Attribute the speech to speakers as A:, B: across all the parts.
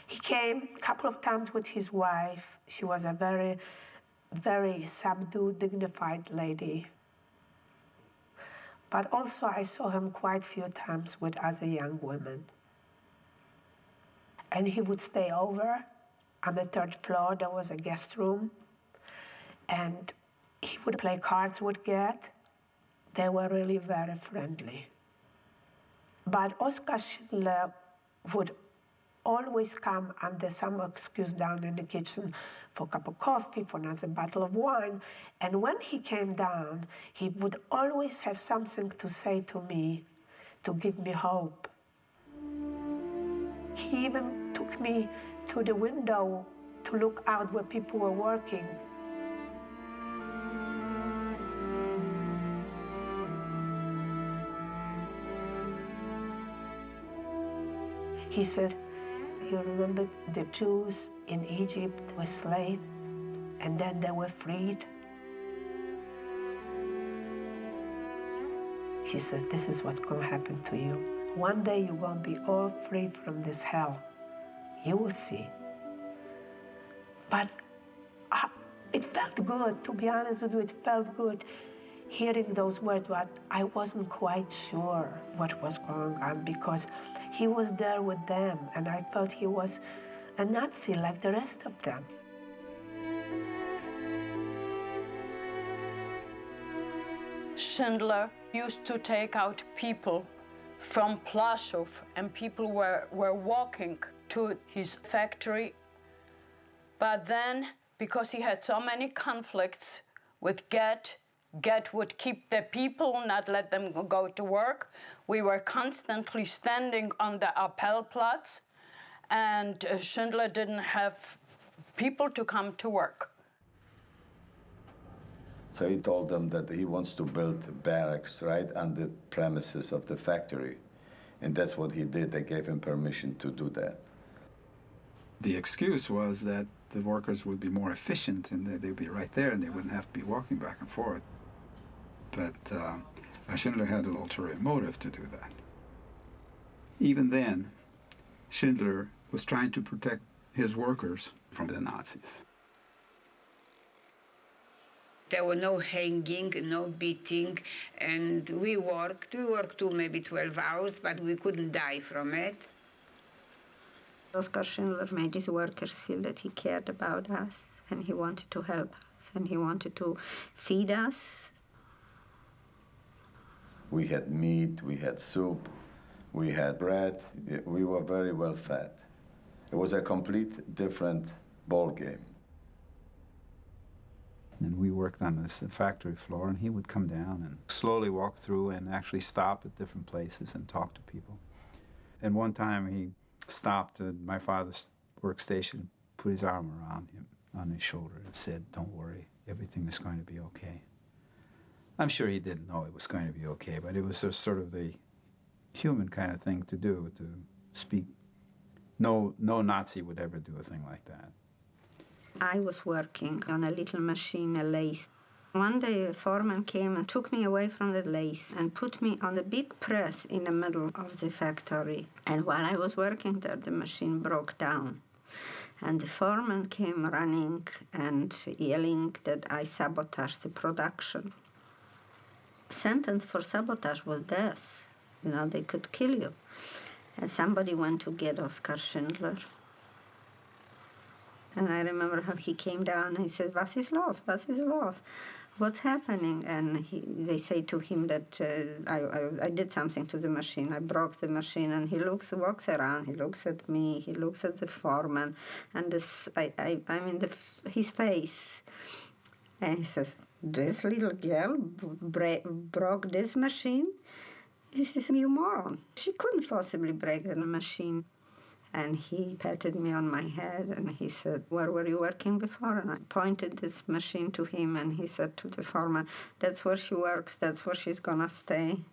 A: He came a couple of times with his wife. She was a very, very subdued, dignified lady. But also I saw him quite a few times with other young women. And he would stay over. On the third floor, there was a guest room. And he would play cards with Gert. They were really very friendly. But Oskar Schindler would always come under some excuse down in the kitchen for a cup of coffee, for another bottle of wine. And when he came down, he would always have something to say to me, to give me hope. He even took me to the window to look out where people were working. He said, you remember the Jews in Egypt were slaves, and then they were freed? He said, this is what's going to happen to you. One day you're going to be all free from this hell. You will see. But it felt good, to be honest with you, it felt good hearing those words, but I wasn't quite sure what was going on because he was there with them, and I felt he was a Nazi like the rest of them.
B: Schindler used to take out people from Plaszow, and people were walking to his factory. But then, because he had so many conflicts with Gert would keep the people, not let them go to work. We were constantly standing on the Appellplatz, and Schindler didn't have people to come to work.
C: So he told them that he wants to build barracks right on the premises of the factory. And that's what he did. They gave him permission to do that.
D: The excuse was that the workers would be more efficient and they'd be right there and they wouldn't have to be walking back and forth. But Schindler had an ulterior motive to do that. Even then, Schindler was trying to protect his workers from the Nazis.
E: There were no hanging, no beating, and we worked too, maybe 12 hours, but we couldn't die from it.
F: Oskar Schindler made his workers feel that he cared about us, and he wanted to help us, and he wanted to feed us.
C: We had meat, we had soup, we had bread. We were very well fed. It was a complete different ball game.
D: And we worked on this factory floor, and he would come down and slowly walk through and actually stop at different places and talk to people. And one time he stopped at my father's workstation, put his arm around him on his shoulder and said, "Don't worry, everything is going to be okay." I'm sure he didn't know it was going to be okay, but it was just sort of the human kind of thing to do, to speak. No Nazi would ever do a thing like that.
F: I was working on a little machine, a lathe. One day a foreman came and took me away from the lathe and put me on a big press in the middle of the factory. And while I was working there, the machine broke down. And the foreman came running and yelling that I sabotaged the production. Sentence for sabotage was death. You know, they could kill you. And somebody went to get Oskar Schindler. And I remember how he came down and he said, "Was ist los? Was ist los? What's happening?" And they say to him that I did something to the machine. I broke the machine. And he walks around, he looks at me, he looks at the foreman, and I'm in his face. And he says, "This little girl broke this machine? This is you moron. She couldn't possibly break the machine." And he patted me on my head and he said, "Where were you working before?" And I pointed this machine to him and he said to the foreman, "That's where she works, that's where she's gonna stay."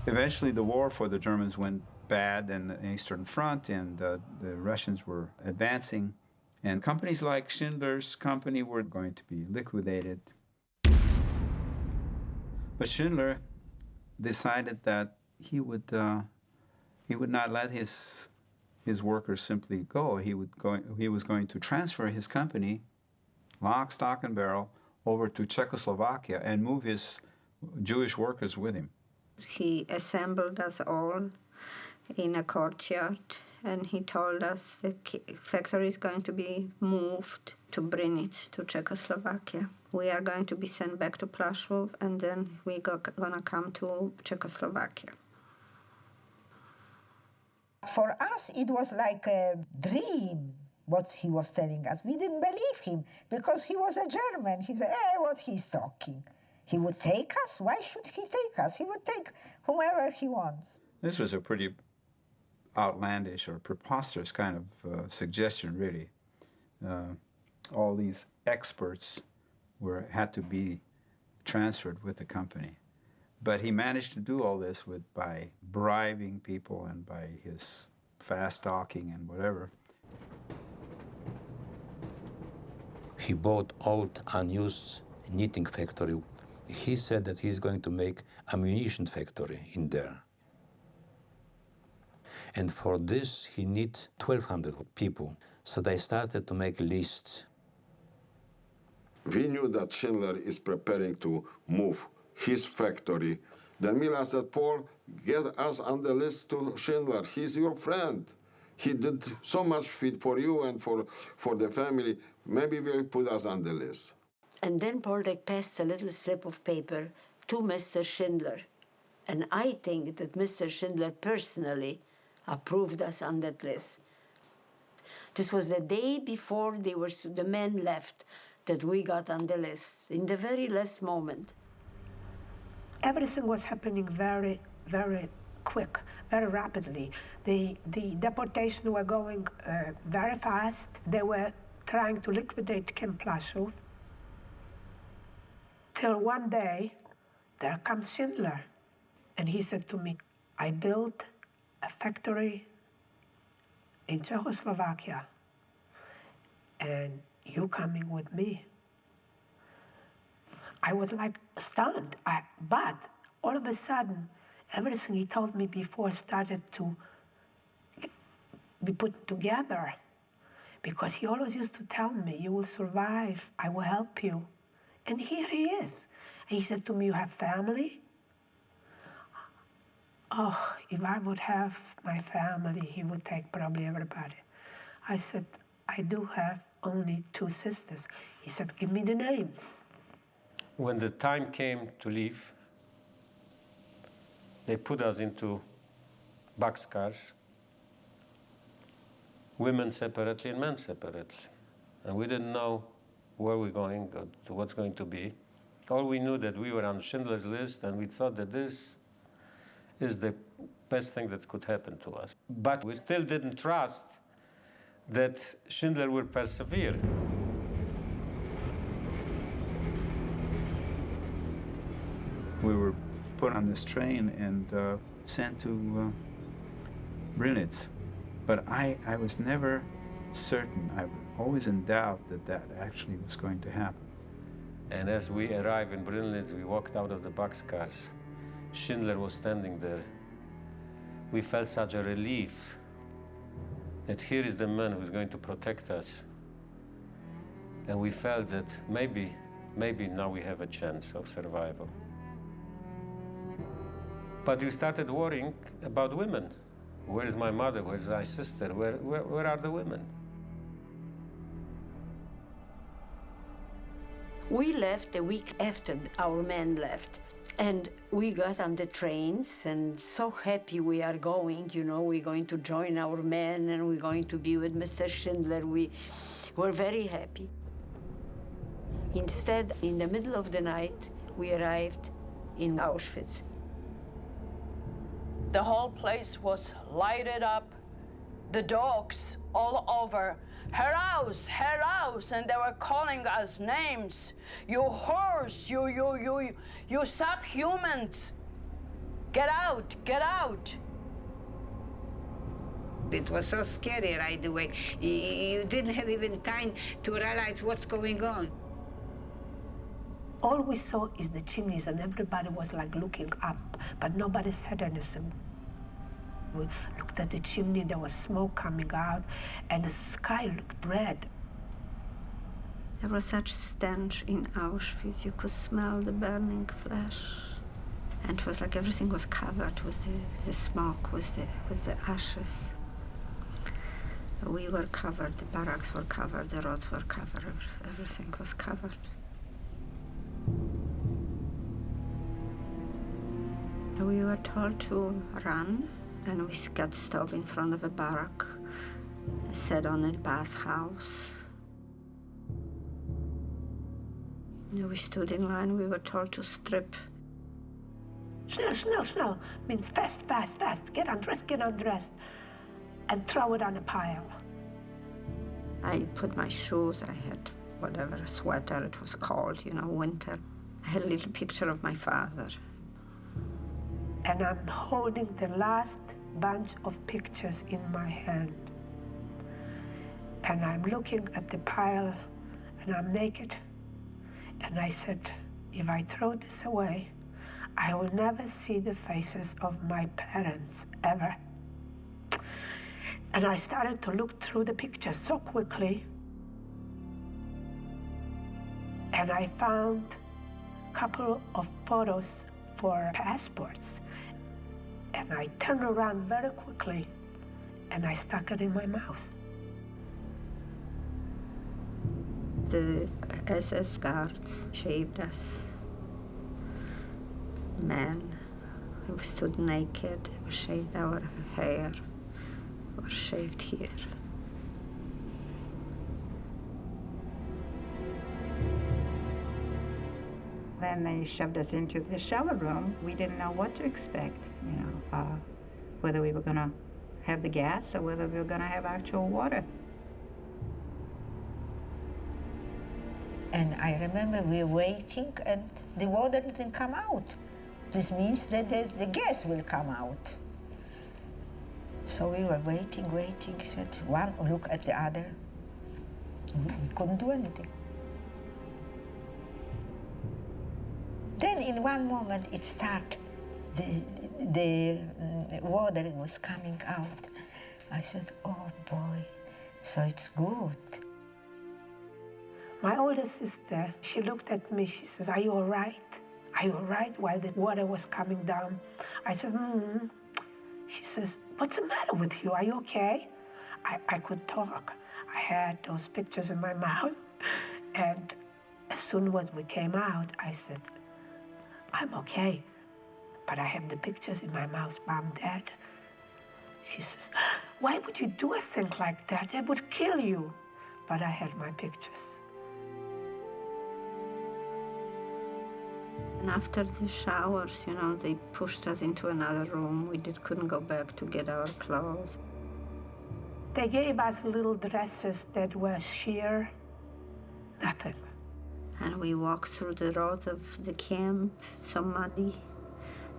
D: Eventually the war for the Germans went bad in the Eastern Front, and the Russians were advancing, and companies like Schindler's company were going to be liquidated. But Schindler decided that he would not let his workers simply go. He was going to transfer his company, lock, stock, and barrel, over to Czechoslovakia and move his Jewish workers with him.
F: He assembled us all in a courtyard, and he told us the factory is going to be moved to Brnic, to Czechoslovakia. We are going to be sent back to Plaszów, and then we're gonna come to Czechoslovakia.
G: For us, it was like a dream, what he was telling us. We didn't believe him, because he was a German. He said, what he's talking. He would take us? Why should he take us? He would take whomever he wants.
D: This was a pretty outlandish or preposterous kind of suggestion, really. All these experts had to be transferred with the company. But he managed to do all this by bribing people and by his fast talking and whatever.
H: He bought old, unused knitting factory. He said that he's going to make ammunition factory in there. And for this, he needs 1,200 people. So they started to make lists.
I: We knew that Schindler is preparing to move his factory. Then Mila said, Paul, get us on the list to Schindler. He's your friend. He did so much for you and for the family. Maybe we'll put us on the list.
J: And then Poldek passed a little slip of paper to Mr. Schindler. And I think that Mr. Schindler personally approved us on that list. This was the day before the men left that we got on the list, in the very last moment.
A: Everything was happening very, very quick, very rapidly. The deportation were going very fast. They were trying to liquidate Camp Plaszów. Till one day, there comes Schindler. And he said to me, I built a factory in Czechoslovakia, and you coming with me. I was like stunned, but all of a sudden, everything he told me before started to be put together, because he always used to tell me, you will survive, I will help you. And here he is. And he said to me, you have family? Oh, if I would have my family, he would take probably everybody. I said, I do have only 2 sisters. He said, give me the names.
K: When the time came to leave, they put us into boxcars, women separately and men separately. And we didn't know where we're going, or what's going to be. All we knew that we were on Schindler's List, and we thought that this is the best thing that could happen to us. But we still didn't trust that Schindler would persevere.
D: We were put on this train and sent to Brnic. But I was never certain. I was always in doubt that that actually was going to happen.
K: And as we arrived in Brnic, we walked out of the boxcars. Schindler was standing there. We felt such a relief that here is the man who's going to protect us. And we felt that maybe now we have a chance of survival. But we started worrying about women. Where is my mother? Where is my sister? Where are the women?
J: We left a week after our men left. And we got on the trains, and so happy we are going, you know, we're going to join our men, and we're going to be with Mr. Schindler. We were very happy. Instead, in the middle of the night, we arrived in Auschwitz.
B: The whole place was lighted up, the dogs all over. Her house, and they were calling us names. You horse, you subhumans. Get out, get out.
E: It was so scary right away. You didn't have even time to realize what's going on.
A: all we saw is the chimneys, and everybody was like looking up, but nobody said anything. We looked at the chimney, there was smoke coming out, and the sky looked red.
F: There was such stench in Auschwitz, you could smell the burning flesh. And it was like everything was covered with the smoke, with the ashes. We were covered, the barracks were covered, the roads were covered, everything was covered. We were told to run, and we got stopped in front of a barrack, sat on a bathhouse. We stood in line, we were told to strip.
A: Snell, snell, snell, means fast, fast, fast, get undressed, and throw it on a pile.
F: I put my shoes, I had whatever, a sweater, it was cold, winter. I had a little picture of my father.
A: And I'm holding the last bunch of pictures in my hand. And I'm looking at the pile, and I'm naked. And I said, if I throw this away, I will never see the faces of my parents, ever. And I started to look through the pictures so quickly. And I found a couple of photos for passports. And I turned around very quickly, and I stuck it in my mouth.
F: The SS guards shaved us. Men, we stood naked, we shaved our hair, we were shaved here.
L: Then they shoved us into the shower room. We didn't know what to expect, whether we were going to have the gas or whether we were going to have actual water.
G: And I remember we were waiting and the water didn't come out. This means that the gas will come out. So we were waiting, said one look at the other. We couldn't do anything. Then in one moment it started, the water was coming out. I said, oh boy, so it's good.
A: My older sister, she looked at me, she says, are you all right? Are you all right? While the water was coming down. I said, She says, what's the matter with you? Are you okay? I could talk. I had those pictures in my mouth. And as soon as we came out, I said, I'm okay, but I have the pictures in my mouth, but I'm dead. She says, why would you do a thing like that? That would kill you. But I had my pictures.
F: And after the showers, they pushed us into another room. We couldn't go back to get our clothes.
A: They gave us little dresses that were sheer, nothing.
F: And we walked through the roads of the camp, so muddy.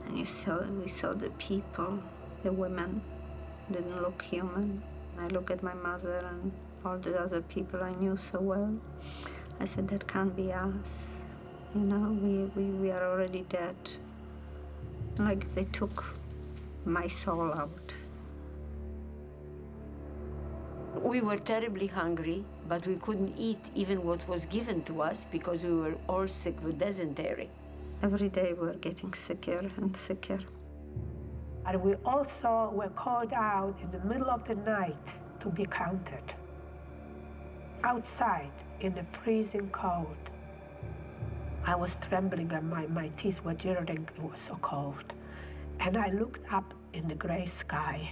F: And we saw the people, the women, didn't look human. I looked at my mother and all the other people I knew so well. I said, that can't be us. We are already dead. Like they took my soul out.
J: We were terribly hungry, but we couldn't eat even what was given to us because we were all sick with dysentery.
F: Every day we were getting sicker and sicker.
A: And we also were called out in the middle of the night to be counted. Outside, in the freezing cold. I was trembling and my teeth were jittering, it was so cold. And I looked up in the gray sky.